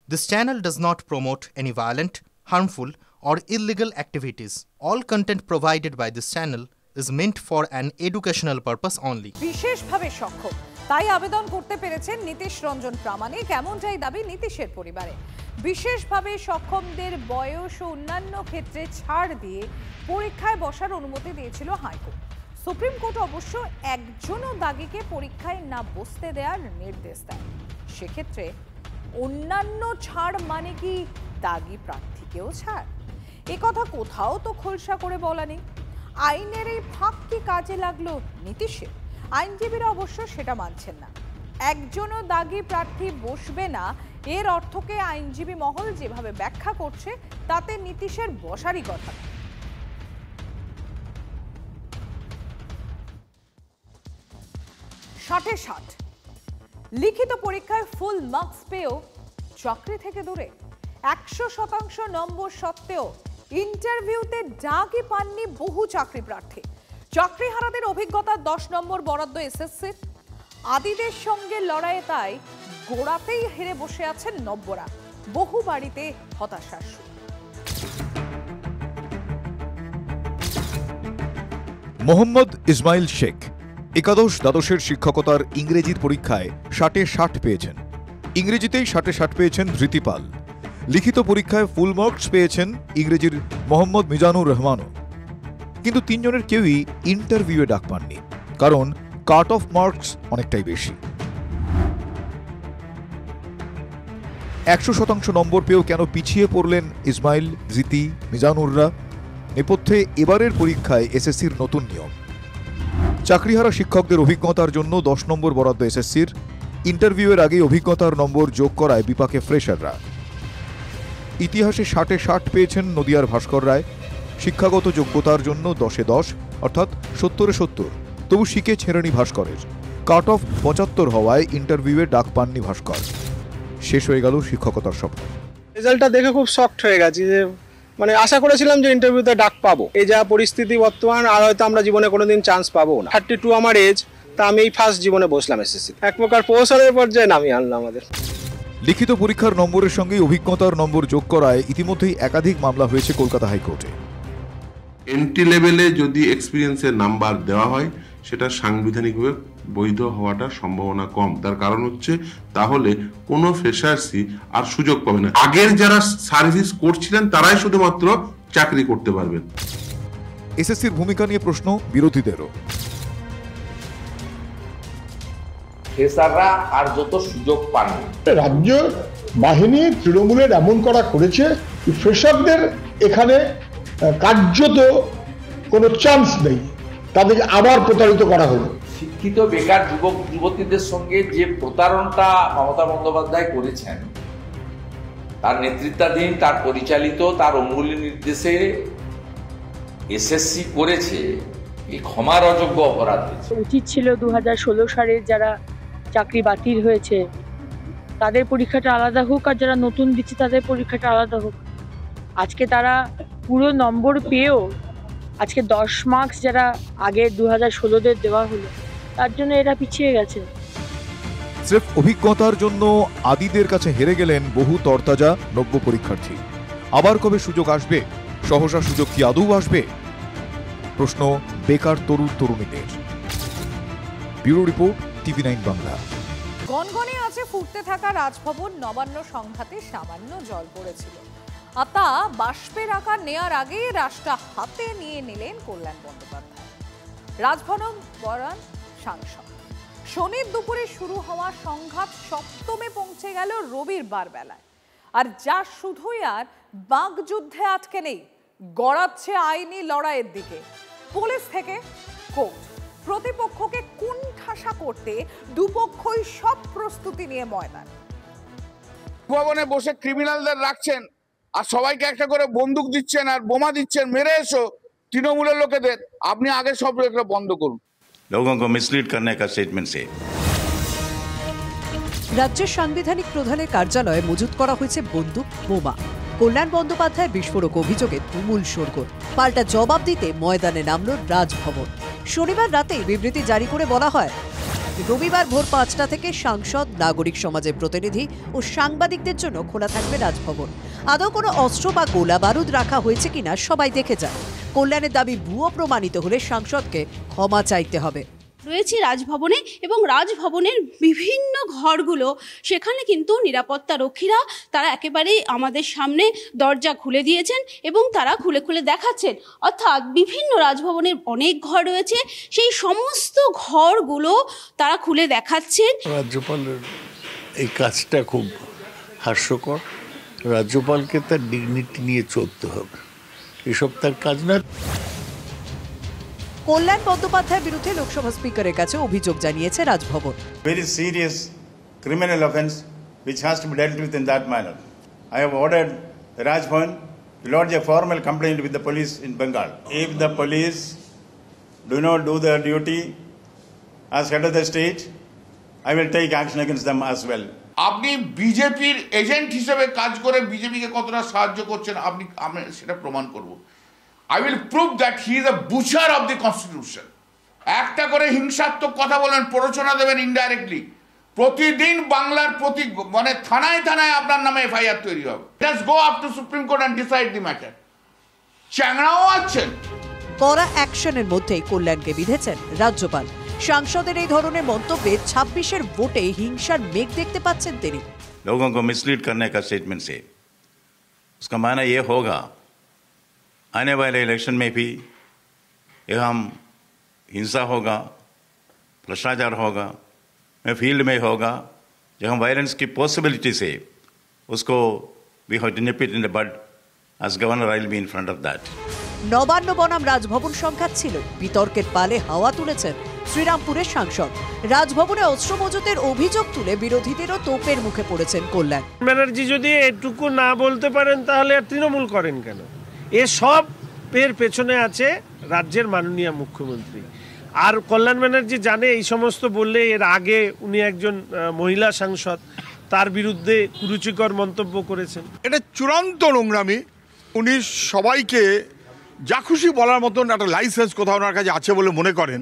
This channel does not promote any violent, harmful, or illegal activities. All content provided by this channel is meant for an educational purpose only. বিশেষভাবে সক্ষম তাই আবেদন করতে পেরেছেন নীতিশ রঞ্জন প্রামাণিক, এমনটাই দাবি নীতিশের পরিবারে। বিশেষভাবে সক্ষমদের বয়স ও অন্যান্য ক্ষেত্রে ছাড় দিয়ে পরীক্ষায় বসার অনুমতি দিয়েছিল হাইকোর্ট। সুপ্রিম কোর্ট অবশ্য একজনও দাগিকে পরীক্ষায় না বসতে দেওয়ার নির্দেশ দেয়। সেক্ষেত্রে অন্যান্য ছাড় মানে কি দাগি প্রার্থীকেও ছাড়? একথা কোথাও তো খোলসা করে বলা নেই। আইনের এই ফাঁক কি কাজে লাগলো নীতিশের? আইনজীবীরা অবশ্য সেটা মানছেন না। একজনও দাগি প্রার্থী বসবে না এর অর্থকে আইনজীবী মহল যেভাবে ব্যাখ্যা করছে তাতে নীতিশের বসারই কথা। ষাটে ষাট লিখিত পরীক্ষায় ফুল মার্কস পেয়েও চাকরি থেকে দূরে। 100% নম্বর সত্ত্বেও ইন্টারভিউতে ডাকই পাননি বহু চাকরি প্রার্থী। চাকরি হারাদের অভিজ্ঞতা 10 নম্বর বরাদ্দ এসএসসির। আদিদের সঙ্গে লড়াইয়ে তাই গোড়াতেই হেরে বসে আছেন নব্বরা। বহু বাড়িতে হতাশার সুর। মোহাম্মদ ইসমাইল শেখ একাদশ দ্বাদশের শিক্ষকতার ইংরেজির পরীক্ষায় 60 পেয়েছেন। ইংরেজিতেই 60 পেয়েছেন ধৃতি পাল। লিখিত পরীক্ষায় ফুল মার্কস পেয়েছেন ইংরেজির মোহাম্মদ মিজানুর রহমানও। কিন্তু তিনজনের কেউই ইন্টারভিউয়ে ডাক পাননি, কারণ কাট অফ মার্কস অনেকটাই বেশি। 100% নম্বর পেয়েও কেন পিছিয়ে পড়লেন ইসমাইল, ধৃতি, মিজানুররা? নেপথ্যে এবারের পরীক্ষায় এসএসসির নতুন নিয়ম। চাকরিহারা শিক্ষকদের অভিজ্ঞতার জন্য 10 নম্বর বরাদ্দ এসএসসির। ইন্টারভিউয়ের আগে অভিজ্ঞতার নম্বর যোগ করায় বিপাকে ফ্রেশাররা। ইতিহাসে 60 পেয়েছেন নদিয়ার ভাস্কর রায়। শিক্ষাগত যোগ্যতার জন্য 10-এ 10 অর্থাৎ 70-এ 70। তবু শিখে ছেড়েনি ভাস্করের। কাট অফ 75 হওয়ায় ইন্টারভিউয়ে ডাক পাননি ভাস্কর। শেষ হয়ে গেল শিক্ষকতার স্বপ্ন। রেজাল্টটা দেখে খুব শকড হয়ে গেছি যে আশা করেছিলাম যে ইন্টারভিউতে ডাক পাবো। এই যা পরিস্থিতি বর্তমান, আর হয়তো আমরা জীবনে কোনোদিন চান্স পাবো না। 32 আমার এজ, তা আমি এই ফার্স্ট জীবনে বসলাম এসএসসি। এক প্রকার প্রহসনের পর্যায়ে নামিয়ে আনলাম আমাদের। লিখিত পরীক্ষার নম্বরের সঙ্গে অভিজ্ঞতার নম্বর যোগ করায় ইতিমধ্যেই একাধিক মামলা হয়েছে কলকাতা হাইকোর্টে। এন্ট্রি লেভেলে যদি এক্সপিরিয়েন্সের নাম্বার দেওয়া হয় সেটা সাংবিধানিকভাবে বৈধ হওয়াটার সম্ভাবনা কম। তার কারণ হচ্ছে তাহলে কোনো ফ্রেশার্সই আর সুযোগ পাবে না। আগের যারা সার্ভিস করছিলেন তারাই শুধুমাত্র চাকরি করতে পারবেন। এসএসসির ভূমিকা নিয়ে প্রশ্ন বিরোধীদেরও। ফ্রেশাররা আর যত সুযোগ পাননি। রাজ্য বাহিনী তৃণমূলের এমন করা করেছে ফ্রেশারদের এখানে কার্যত কোনো চান্স নেই, তাদেরকে আবার প্রতারিত করা হলো। শিক্ষিত বেকার যুবক যুবতীদের সঙ্গে যে প্রতারণাটা মমতা বন্দ্যোপাধ্যায় করেছেন, তার নেতৃত্বাধীন, তার পরিচালিত, তার অঙ্গুলি নির্দেশে এসএসসি করেছে, এই ক্ষমার অযোগ্য অপরাধ। উচিত ছিল 2016 সালে যারা চাকরি বাতিল হয়েছে তাদের পরীক্ষাটা আলাদা হোক, আর যারা নতুন দিচ্ছে তাদের পরীক্ষাটা আলাদা হোক। আজকে তারা পুরো নম্বর পেয়েও আজকে 10 মার্কস যারা আগে 2016-দের দেওয়া হলো তার জন্য এরা পিছিয়ে গেছে। স্রেফ অভিজ্ঞতার জন্য আদিদের কাছে হেরে গেলেন বহু তরতাজা নব্য পরীক্ষার্থী। আবার কবে সুযোগ আসবে? সহসা সুযোগ কি আদৌ আসবে? প্রশ্ন বেকার তরুণীদের। Bureau report, TV9 Bangla. গনগনে আছে ফুটতে থাকা রাজভবন। নবান্ন সংঘাতে সামান্য জল পড়েছিল, আর তা বাষ্পের আকার নেয়ার আগে রাশটা হাতে নিয়ে নিলেন কল্যাণ বন্দ্যোপাধ্যায়, রাজভবন বরান সাংসদ। শনির দুপুরে শুরু হওয়া সংঘাত সপ্তমে পৌঁছে গেল রবিবার বেলায়। আর যা শুধুই আর বাকযুদ্ধে আটকে নেই, গড়াচ্ছে আইনি লড়াইয়ের দিকে। পুলিশ থেকে কোর্ট, প্রতিপক্ষকে কুণ্ঠাসা করতে দুপক্ষই সব প্রস্তুতি নিয়ে ময়দান। ভবনে বসে ক্রিমিনালদের রাখছেন আর সবাইকে একটা করে বন্দুক দিচ্ছেন আর বোমা দিচ্ছেন, মেরে এসো তৃণমূলের লোকেদের। আপনি আগে সব এগুলো বন্ধ করুন। लोगों को मिसलीड करने का स्टेटमेंट से রাজ্যের সাংবিধানিক প্রধানের কার্যালয়ে মজুত করা হয়েছে বন্দুক, বোমা। কল্যাণ বন্দ্যোপাধ্যায় বিস্ফোরক অভিযোগে তুমুল শোরগোল। পাল্টা জবাব দিতে ময়দানে নামল রাজভবন। শনিবার রাতে বিবৃতি জারি করে বলা হয়, রবিবার ভোর 5টা থেকে সাংসদ, নাগরিক সমাজের প্রতিনিধি ও সাংবাদিকদের জন্য খোলা থাকবে রাজভবন। আদৌ কোনো অস্ত্র বা গোলা বারুদ রাখা হয়েছে কিনা সবাই দেখে যান। কল্যাণের দাবি ভুয়ো প্রমাণিত হলে সাংসদকে ক্ষমা চাইতে হবে। রয়েছে রাজভবনে এবং রাজভবনের বিভিন্ন ঘরগুলো, সেখানে কিন্তু নিরাপত্তা রক্ষীরা তারা একেবারেই আমাদের সামনে দরজা খুলে দিয়েছেন এবং তারা খুলে খুলে দেখাচ্ছেন। অর্থাৎ বিভিন্ন রাজভবনের অনেক ঘর রয়েছে, সেই সমস্ত ঘরগুলো তারা খুলে দেখাচ্ছেন। রাজ্যপালের এই কাজটা খুব হাস্যকর। রাজ্যপালকে তার ডিগনিটি নিয়ে চলতে হবে, এসব তার কাজ না। কল্যাণ বন্দ্যোপাধ্যায়ের বিরুদ্ধে লোকসভা স্পিকারের কাছে অভিযোগ জানিয়েছে Raj Bhavan. Very serious criminal offence which has to be dealt with in that manner. I have ordered the Raj Bhavan to lodge a formal complaint with the police in Bengal. If the police do not do their duty as head of the state, I will take action against them as well. আপনি বিজেপির agent হিসেবে কাজ করে বিজেপিকে কতটা সাহায্য করছেন আমি সেটা প্রমাণ করব। I will prove that he is a butcher of the constitution. একটা করে হিংসাত্মক কথা বলেন, প্ররোচনা দেবেন ইনডাইরেক্টলি। প্রতিদিন বাংলার মানে থানায় থানায় আপনার নামে এফআইআর তৈরি হবে। Let's go up to Supreme Court and decide the matter. চ্যাংড়াও আছেন। কড়া অ্যাকশনের মধ্যেই কল্যাণকে বিঁধেছেন রাজ্যপাল। সাংসদের এই ধরনের মন্তব্যে 26-এর ভোটে হিংসার মেঘ দেখতে পাচ্ছেন তিনি। लोगों को मिसलीड करने का स्टेटमेंट से उसका माना यह होगा आने वाले इलेक्शन में भी यहाँ हिंसा होगा, भ्रष्टाचार होगा, फील्ड में होगा, जहाँ वायलेंस की पॉसिबिलिटी से उसको we have to nip it in the bud. As governor, I will be in front of that. Nabanna বনাম রাজভবন সংঘাত ছিল, বিতর্কের পালে হাওয়া তুলেছেন শ্রীরামপুরের সাংসদ। রাজভবনে অস্ত্র মজুতের অভিযোগ তুলে বিরোধীদেরও তোপের মুখে পড়েছেন কল্যাণ ব্যানার্জি। যদি এটুকু না বলতে পারেন তাহলে আর তৃণমূল করেন কেন? এসব এর পেছনে আছে রাজ্যের মাননীয় মুখ্যমন্ত্রী। আর কল্যাণ ব্যানার্জি জানে এই সমস্ত বললে, এর আগে উনি একজন মহিলা সাংসদ, তার বিরুদ্ধে কুরুচিকর মন্তব্য করেছেন। এটা চূড়ান্ত নোংরামি। উনি সবাইকে যা খুশি বলার মতন একটা লাইসেন্স কোথাও ওনার কাছে আছে বলে মনে করেন।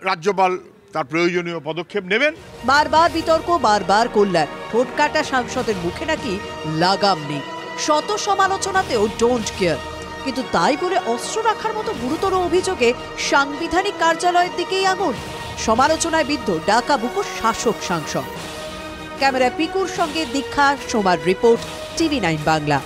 রাজ্যপাল তার প্রয়োজনীয় পদক্ষেপ নেবেন। বারবার বিতর্ক, বারবার কল্যাণ। ঠোঁট কাটা সাংসদের মুখে নাকি লাগাম নেই, শত সমালোচনাতেও ডোন্ট কেয়ার। কিন্তু তাই বলে অস্ত্র রাখার মতো গুরুতর অভিযোগে সাংবিধানিক কার্যালয়ের দিকেই আঙুল। সমালোচনায় বিদ্ধ ডাকাবুকো শাসক সাংসদ। ক্যামেরায় পিকুর সঙ্গে দীক্ষা, সোমার রিপোর্ট, TV9 বাংলা।